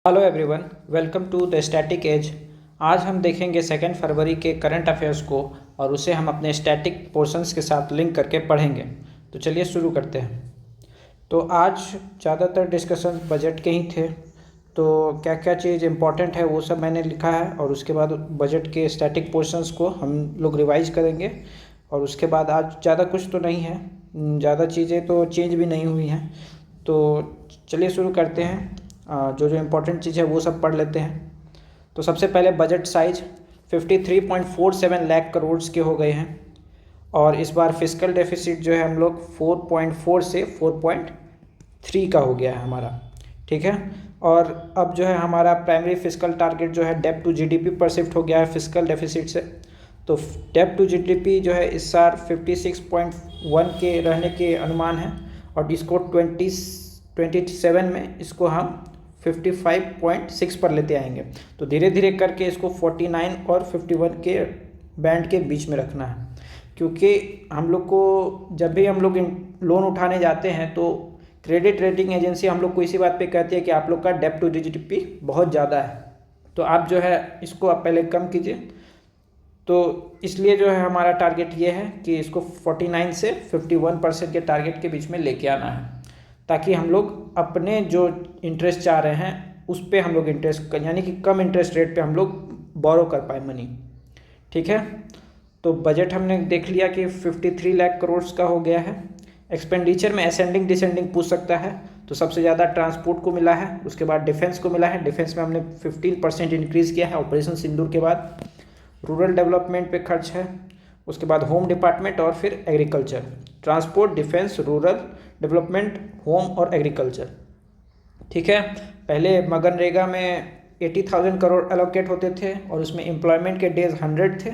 Hello everyone, welcome to the static age. आज हम देखेंगे 2 फरवरी के करंट अफेयर्स को और उसे हम अपने स्टैटिक पोर्शंस के साथ लिंक करके पढ़ेंगे। तो चलिए शुरू करते हैं। तो आज ज़्यादातर डिस्कशन बजट के ही थे, तो क्या क्या चीज़ इम्पोर्टेंट है वो सब मैंने लिखा है और उसके बाद बजट के स्टैटिक पोर्शंस को हम लोग रिवाइज करेंगे। और उसके बाद आज ज़्यादा कुछ तो नहीं है, ज़्यादा चीज़ें तो चेंज भी नहीं हुई हैं। तो चलिए शुरू करते हैं। जो जो इम्पोर्टेंट चीज़ है वो सब पढ़ लेते हैं। तो सबसे पहले बजट साइज 53.47 लाख करोड़ के हो गए हैं और इस बार फिस्कल डेफिसिट जो है हम लोग 4.4 से 4.3 का हो गया है हमारा, ठीक है। और अब जो है हमारा प्राइमरी फिस्कल टारगेट जो है डेब्ट टू जीडीपी पर शिफ्ट हो गया है फिस्कल डेफिसिट से। तो डेब्ट टू जीडीपी जो है इस साल 56.1 के रहने के अनुमान है और इसको 2027 में इसको हम 55.6 पर लेते आएंगे। तो धीरे धीरे करके इसको 49 और 51 के बैंड के बीच में रखना है, क्योंकि हम लोग को जब भी हम लोग लोन उठाने जाते हैं तो क्रेडिट रेटिंग एजेंसी हम लोग को इसी बात पे कहती है कि आप लोग का डेब्ट टू जीडीपी बहुत ज़्यादा है, तो आप जो है इसको आप पहले कम कीजिए। तो इसलिए जो है हमारा टारगेट ये है कि इसको 49 से 51% के टारगेट के बीच में लेके आना है, ताकि हम लोग अपने जो इंटरेस्ट चाह रहे हैं उस पर हम लोग इंटरेस्ट यानी कि कम इंटरेस्ट रेट पे हम लोग बोरो कर पाए मनी, ठीक है। तो बजट हमने देख लिया कि 53 लाख करोड़ का हो गया है। एक्सपेंडिचर में असेंडिंग डिसेंडिंग पूछ सकता है, तो सबसे ज़्यादा ट्रांसपोर्ट को मिला है, उसके बाद डिफेंस को मिला है। डिफेंस में हमने 15% इंक्रीज़ किया है ऑपरेशन सिंदूर के बाद। रूरल डेवलपमेंट पे खर्च है, उसके बाद होम डिपार्टमेंट और फिर agriculture. Transport, defence, rural development, home और एग्रीकल्चर, ठीक है। पहले मनरेगा में 80,000 करोड़ एलोकेट होते थे और उसमें एम्प्लॉयमेंट के डेज 100 थे।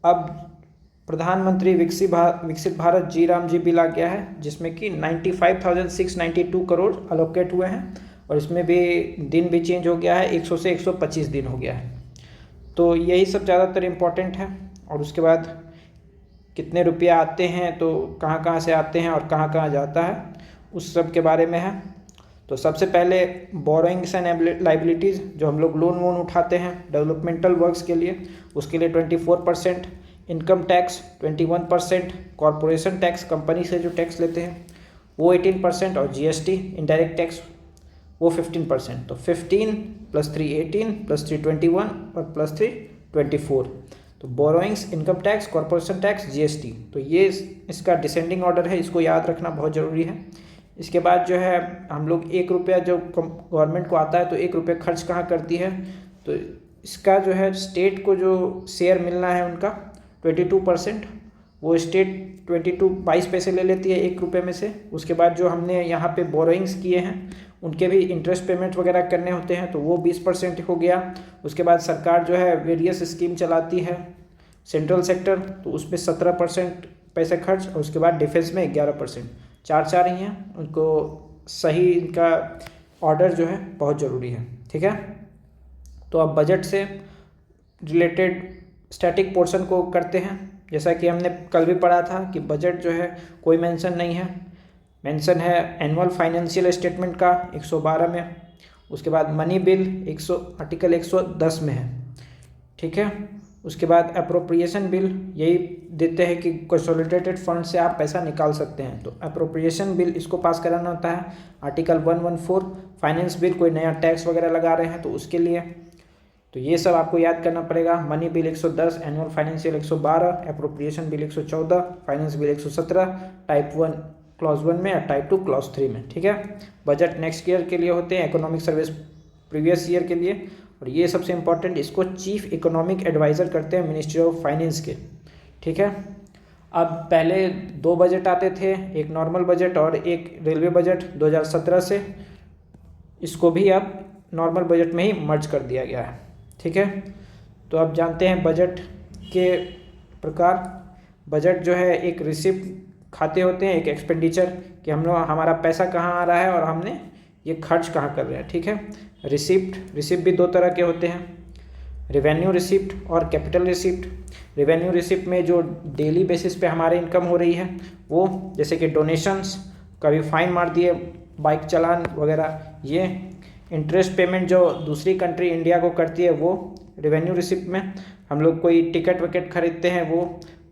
अब प्रधानमंत्री विकसित भारत जी राम जी बिल आ गया है, जिसमें कि 95,692 करोड़ एलोकेट हुए हैं और इसमें भी दिन भी चेंज हो गया है, 100 से 125 दिन हो गया है। तो यही सब ज़्यादातर इम्पोर्टेंट है। और उसके बाद कितने रुपया आते हैं, तो कहाँ कहाँ से आते हैं और कहाँ कहाँ जाता है, उस सब के बारे में है। तो सबसे पहले बोरोइंग्स एंड लाइबिलिटीज़, जो हम लोग लोन वोन उठाते हैं डेवलपमेंटल वर्क्स के लिए, उसके लिए 24%, income tax 21%, corporation tax company से जो टैक्स लेते हैं वो 18% और जीएसटी इनडायरेक्ट टैक्स वो 15%। तो 15 + 3 18 + 3 21 और +3 24। तो borrowings, income tax, corporation tax, GST, तो ये इसका डिसेंडिंग ऑर्डर है, इसको याद रखना बहुत ज़रूरी है। इसके बाद जो है हम लोग 1 रुपया जो गवर्नमेंट को आता है तो 1 रुपया खर्च कहाँ करती है, तो इसका जो है स्टेट को जो शेयर मिलना है उनका 22%, वो स्टेट 22 पैसे ले लेती है 1 रुपये में से। उसके बाद जो हमने यहाँ पे बोरोइंग्स किए हैं उनके भी इंटरेस्ट पेमेंट वगैरह करने होते हैं, तो वो 20% हो गया। उसके बाद सरकार जो है वेरियस स्कीम चलाती है सेंट्रल सेक्टर, तो उसमें 17% पैसे खर्च, और उसके बाद डिफेंस में 11%। चार ही हैं, उनको सही इनका ऑर्डर जो है बहुत ज़रूरी है, ठीक है। तो अब बजट से रिलेटेड स्टैटिक पोर्शन को करते हैं। जैसा कि हमने कल भी पढ़ा था कि बजट जो है कोई मेंशन नहीं है, मेंशन है एनुअल फाइनेंशियल स्टेटमेंट का 112 में, उसके बाद मनी बिल आर्टिकल 110 में है, ठीक है। उसके बाद अप्रोप्रिएशन बिल यही देते हैं कि कंसोलिडेटेड फंड से आप पैसा निकाल सकते हैं, तो अप्रोप्रिएशन बिल इसको पास कराना होता है। आर्टिकल 114 फाइनेंस बिल, कोई नया टैक्स वगैरह लगा रहे हैं तो उसके लिए, तो ये सब आपको याद करना पड़ेगा। Money bill 110, annual financial 112, appropriation bill 114, finance bill 117, type 1 clause 1 में और टाइप 2 क्लॉज 3 में, ठीक है। बजट नेक्स्ट ईयर के लिए होते हैं, इकोनॉमिक सर्विस प्रीवियस ईयर के लिए। और ये सबसे इम्पोर्टेंट, इसको चीफ इकोनॉमिक एडवाइज़र करते हैं मिनिस्ट्री ऑफ फाइनेंस के, ठीक है। अब पहले 2 बजट आते थे, एक नॉर्मल बजट और एक रेलवे बजट 2017 से, इसको भी अब नॉर्मल बजट में ही मर्ज कर दिया गया है, ठीक है। तो अब जानते हैं बजट के प्रकार। बजट जो है एक रिसिप्ट खाते होते हैं, एक एक्सपेंडिचर, कि हम लोग हमारा पैसा कहाँ आ रहा है और हमने ये खर्च कहाँ कर रहे हैं, ठीक है। रिसिप्ट भी 2 तरह के होते हैं, रेवेन्यू रिसिप्ट और कैपिटल रिसिप्ट। रेवेन्यू रिसिप्ट में जो डेली बेसिस पे हमारे इनकम हो रही है वो, जैसे कि डोनेशंस, कभी फाइन मार दिए, बाइक चालान वगैरह, ये इंटरेस्ट पेमेंट जो दूसरी कंट्री इंडिया को करती है वो रेवेन्यू रिसिप्ट में। हम लोग कोई टिकट विकेट खरीदते हैं वो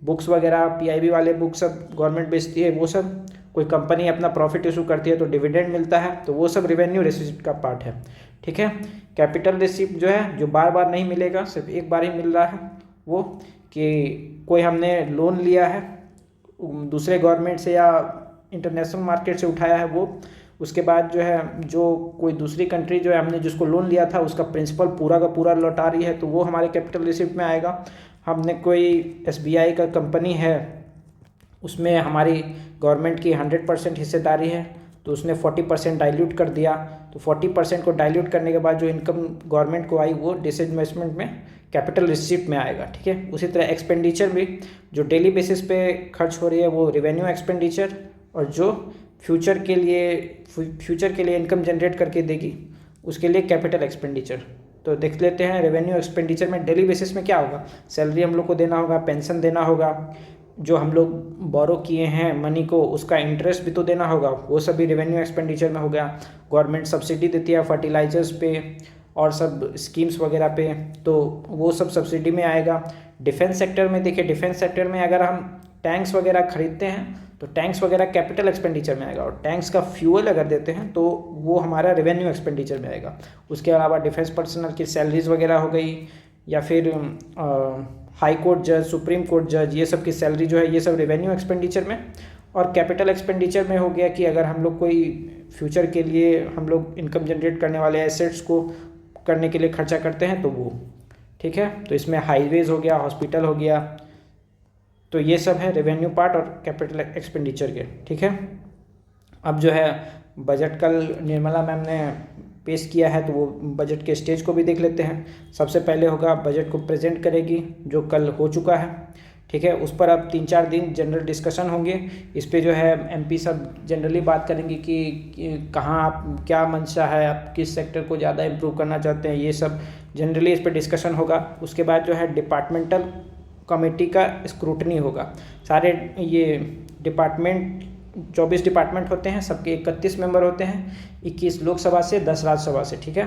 बुक्स वगैरह पीआईबी वाले बुक सब गवर्नमेंट बेचती है वो सब। कोई कंपनी अपना प्रॉफिट इशू करती है तो डिविडेंड मिलता है, तो वो सब रेवेन्यू रिसिप्ट का पार्ट है। ठीक है। कैपिटल रिसिप्ट जो है जो बार बार नहीं मिलेगा, सिर्फ एक बार ही मिल रहा है, वो कि कोई हमने लोन लिया है दूसरे गवर्नमेंट से या इंटरनेशनल मार्केट से उठाया है वो, उसके बाद जो है जो कोई दूसरी कंट्री जो है हमने जिसको लोन लिया था उसका प्रिंसिपल पूरा का पूरा लौटा रही है तो वो हमारे कैपिटल रिसिप्ट में आएगा। हमने कोई एसबीआई का कंपनी है उसमें हमारी गवर्नमेंट की 100% हिस्सेदारी है तो उसने 40% डाइल्यूट कर दिया, तो 40% को डाइल्यूट करने के बाद जो इनकम गवर्नमेंट को आई वो डिसइन्वेस्टमेंट में कैपिटल रिसिप्ट में आएगा। ठीक है। उसी तरह एक्सपेंडिचर भी जो डेली बेसिस पे खर्च हो रही है वो रेवेन्यू एक्सपेंडिचर, और जो फ्यूचर के लिए इनकम जनरेट करके देगी उसके लिए कैपिटल एक्सपेंडिचर। तो देख लेते हैं रेवेन्यू एक्सपेंडिचर में डेली बेसिस में क्या होगा। सैलरी हम लोग को देना होगा, पेंशन देना होगा, जो हम लोग बोरो किए हैं मनी को उसका इंटरेस्ट भी तो देना होगा, वो सभी रेवेन्यू एक्सपेंडिचर में हो गया। गवर्नमेंट सब्सिडी देती है फर्टिलाइजर्स पे और सब स्कीम्स वगैरह पे, तो वो सब सब्सिडी में आएगा। डिफेंस सेक्टर में देखिए, डिफेंस सेक्टर में अगर हम टैंक्स वगैरह खरीदते हैं तो टैंक्स वगैरह कैपिटल एक्सपेंडिचर में आएगा, और टैंक्स का फ्यूल अगर देते हैं तो वो हमारा रेवेन्यू एक्सपेंडिचर में आएगा। उसके अलावा डिफेंस पर्सनल की सैलरीज वगैरह हो गई, या फिर हाई कोर्ट जज, सुप्रीम कोर्ट जज, ये सब की सैलरी जो है ये सब रेवेन्यू एक्सपेंडिचर में। और कैपिटल एक्सपेंडिचर में हो गया कि अगर हम लोग कोई फ्यूचर के लिए हम लोग इनकम जनरेट करने वाले एसेट्स को करने के लिए खर्चा करते हैं तो वो। ठीक है। तो इसमें हाईवेज हो गया, हॉस्पिटल हो गया, तो ये सब है रेवेन्यू पार्ट और कैपिटल एक्सपेंडिचर के। ठीक है। अब जो है बजट कल निर्मला मैम ने पेश किया है तो वो बजट के स्टेज को भी देख लेते हैं। सबसे पहले होगा बजट को प्रेजेंट करेगी जो कल हो चुका है। ठीक है। उस पर अब 3-4 दिन जनरल डिस्कशन होंगे। इस पे जो है एमपी सब जनरली बात करेंगे कि कहाँ आप क्या मंशा है, आप किस सेक्टर को ज़्यादा इम्प्रूव करना चाहते हैं, ये सब जनरली इस पर डिस्कशन होगा। उसके बाद जो है डिपार्टमेंटल कमेटी का स्क्रूटनी होगा। सारे ये डिपार्टमेंट 24 डिपार्टमेंट होते हैं, सबके 31 मेंबर होते हैं, 21 लोकसभा से 10 राज्यसभा से। ठीक है।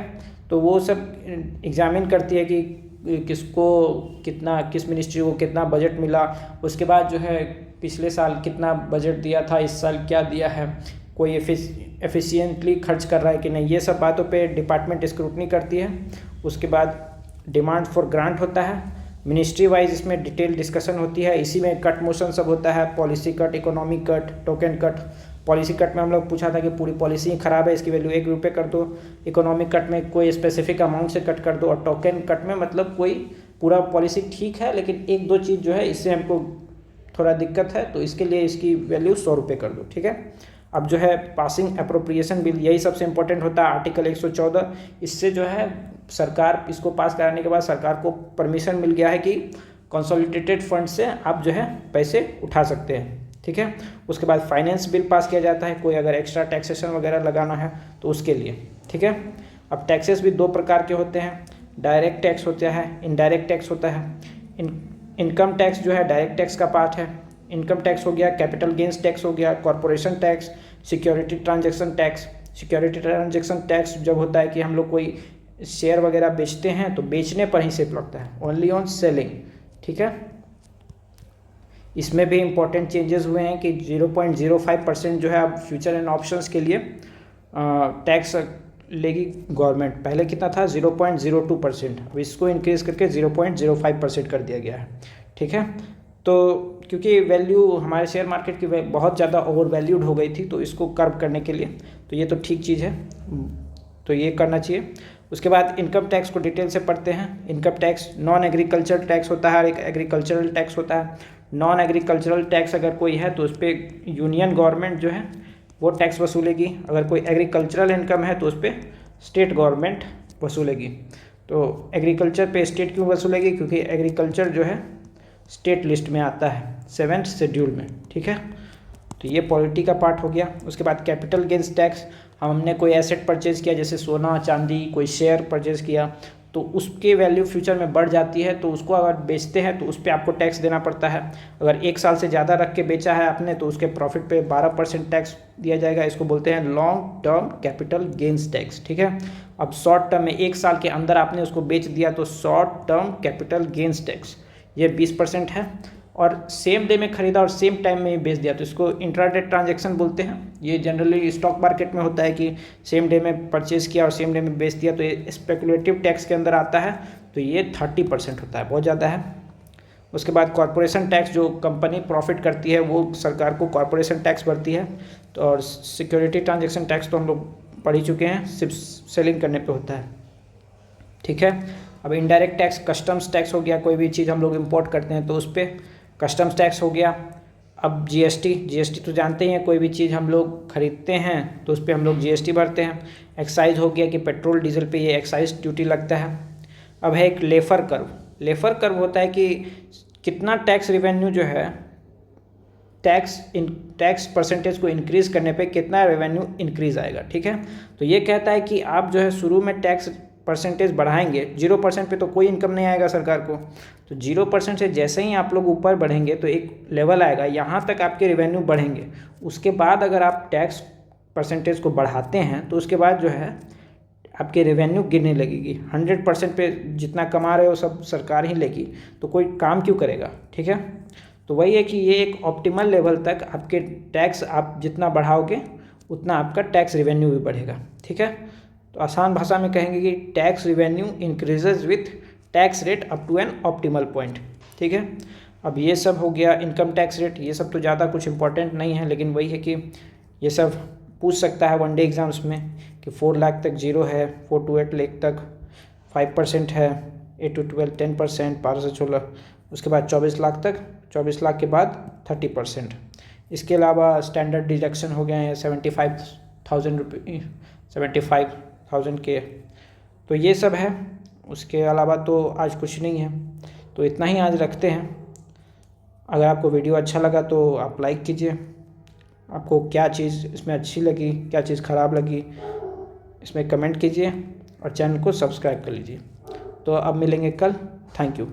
तो वो सब एग्जामिन करती है कि किसको कितना, किस मिनिस्ट्री को कितना बजट मिला, उसके बाद जो है पिछले साल कितना बजट दिया था, इस साल क्या दिया है, कोई एफिशिएंटली खर्च कर रहा है कि नहीं, ये सब बातों पे डिपार्टमेंट स्क्रूटनी करती है। उसके बाद डिमांड फॉर ग्रांट होता है, मिनिस्ट्री वाइज इसमें डिटेल डिस्कशन होती है। इसी में कट मोशन सब होता है, policy cut, economic cut, token cut. Policy cut में हम लोग पूछा था कि पूरी पॉलिसी ही ख़राब है, इसकी वैल्यू 1 रुपये कर दो। इकोनॉमिक कट में कोई स्पेसिफिक अमाउंट से कट कर दो, और टोकन कट में मतलब कोई पूरा पॉलिसी ठीक है लेकिन 1-2 चीज़ जो है इससे हमको थोड़ा दिक्कत है तो इसके लिए इसकी वैल्यू 100 रुपये कर दो। ठीक है। अब जो है पासिंग अप्रोप्रिएशन बिल, यही सबसे इंपॉर्टेंट होता है, आर्टिकल 114। इससे जो है सरकार, इसको पास कराने के बाद सरकार को परमिशन मिल गया है कि कंसोलिडेटेड फंड से आप जो है पैसे उठा सकते हैं। ठीक है। उसके बाद फाइनेंस बिल पास किया जाता है, कोई अगर एक्स्ट्रा टैक्सेशन वगैरह लगाना है तो उसके लिए। ठीक है। अब टैक्सेस भी 2 प्रकार के होते हैं, डायरेक्ट टैक्स होता है, इनडायरेक्ट टैक्स होता है। इनकम टैक्स जो है डायरेक्ट टैक्स का पार्ट है। इनकम टैक्स हो गया, कैपिटल गेंस टैक्स हो गया, corporation tax, security transaction tax. Security transaction tax जब होता है कि हम लोग कोई शेयर वगैरह बेचते हैं तो बेचने पर ही सिर्फ लगता है, ओनली ऑन सेलिंग। ठीक है। इसमें भी इम्पोर्टेंट चेंजेस हुए हैं कि 0.05% जो है अब फ्यूचर एंड ऑप्शंस के लिए टैक्स लेगी गवर्नमेंट। पहले कितना था 0.02%, अब इसको इंक्रीज करके 0.05% कर दिया गया है। ठीक है। तो क्योंकि वैल्यू हमारे शेयर मार्केट की बहुत ज़्यादा ओवर वैल्यूड हो गई थी तो इसको कर्व करने के लिए तो ये तो ठीक चीज़ है, तो ये करना चाहिए। उसके बाद इनकम टैक्स को डिटेल से पढ़ते हैं। Income tax non agricultural tax होता है, एक एग्रीकल्चरल टैक्स होता है। नॉन एग्रीकल्चरल टैक्स अगर कोई है तो उस पर यूनियन गवर्नमेंट जो है वो टैक्स वसूलेगी। अगर कोई एग्रीकल्चरल इनकम है तो उस पर स्टेट गवर्नमेंट वसूलेगी। तो एग्रीकल्चर पे स्टेट क्यों वसूलेगी, क्योंकि एग्रीकल्चर जो है स्टेट लिस्ट में आता है 7th शेड्यूल में। ठीक है। तो ये पॉलिटी का पार्ट हो गया। उसके बाद कैपिटल गेंस टैक्स, हमने कोई एसेट परचेज किया जैसे सोना चांदी, कोई शेयर परचेज किया तो उसके वैल्यू फ्यूचर में बढ़ जाती है, तो उसको अगर बेचते हैं तो उस पर आपको टैक्स देना पड़ता है। अगर 1 साल से ज़्यादा रख के बेचा है आपने तो उसके प्रॉफिट पे 12% टैक्स दिया जाएगा। इसको बोलते हैं long term capital gains tax, ठीक है। अब शॉर्ट टर्म में 1 साल के अंदर आपने उसको बेच दिया तो short term capital gains tax ये 20% है। और सेम डे में खरीदा और सेम टाइम में ही बेच दिया तो इसको इंट्राडे ट्रांजैक्शन बोलते हैं। ये जनरली स्टॉक मार्केट में होता है कि सेम डे में परचेज़ किया और सेम डे में बेच दिया, तो ये स्पेकुलेटिव टैक्स के अंदर आता है, तो ये 30% होता है, बहुत ज़्यादा है। उसके बाद कॉरपोरेशन टैक्स, जो कंपनी प्रॉफिट करती है वो सरकार को कॉरपोरेशन टैक्स भरती है। तो और सिक्योरिटी ट्रांजैक्शन टैक्स तो हम लोग पढ़ ही चुके हैं, सिर्फ सेलिंग करने पे होता है, ठीक है। अब इनडायरेक्ट टैक्स कस्टम्स टैक्स हो गया, कोई भी चीज़ हम लोग इंपोर्ट करते हैं तो उस पर कस्टम्स टैक्स हो गया। अब जीएसटी तो जानते ही हैं, कोई भी चीज़ हम लोग खरीदते हैं तो उस पर हम लोग जीएसटी भरते हैं। एक्साइज हो गया कि पेट्रोल डीजल पे ये एक्साइज ड्यूटी लगता है। अब है एक लेफर कर्व। लेफर कर्व होता है कि कितना टैक्स रिवेन्यू जो है टैक्स परसेंटेज को इंक्रीज़ करने पे कितना रेवेन्यू इंक्रीज़ आएगा, ठीक है। तो ये कहता है कि आप जो है शुरू में टैक्स परसेंटेज बढ़ाएंगे, 0% पे तो कोई इनकम नहीं आएगा सरकार को, तो 0% से जैसे ही आप लोग ऊपर बढ़ेंगे तो एक लेवल आएगा, यहाँ तक आपके रेवेन्यू बढ़ेंगे। उसके बाद अगर आप टैक्स परसेंटेज को बढ़ाते हैं तो उसके बाद जो है आपके रेवेन्यू गिरने लगेगी। 100% पे जितना कमा रहे हो सब सरकार ही लेगी, तो कोई काम क्यों करेगा, ठीक है। तो वही है कि ये एक ऑप्टिमल लेवल तक आपके टैक्स आप जितना बढ़ाओगे उतना आपका टैक्स रिवेन्यू भी बढ़ेगा, ठीक है। तो आसान भाषा में कहेंगे कि tax revenue increases with tax rate up to an optimal point, ठीक है। अब ये सब हो गया इनकम टैक्स रेट, ये सब तो ज़्यादा कुछ इंपॉर्टेंट नहीं है, लेकिन वही है कि ये सब पूछ सकता है वनडे एग्जाम्स में कि 4 लाख तक 0 है, 4 to 8 लाख तक 5% है, 8 to 12 10%, 12 से 16, उसके बाद 24 लाख तक, 24 लाख के बाद 30%। इसके अलावा स्टैंडर्ड डिडक्शन हो गए हैं 75,000 रुपये, 75,000 के, तो ये सब है। उसके अलावा तो आज कुछ नहीं है, तो इतना ही आज रखते हैं। अगर आपको वीडियो अच्छा लगा तो आप लाइक कीजिए। आपको क्या चीज़ इसमें अच्छी लगी, क्या चीज़ ख़राब लगी, इसमें कमेंट कीजिए और चैनल को सब्सक्राइब कर लीजिए। तो अब मिलेंगे कल। Thank you.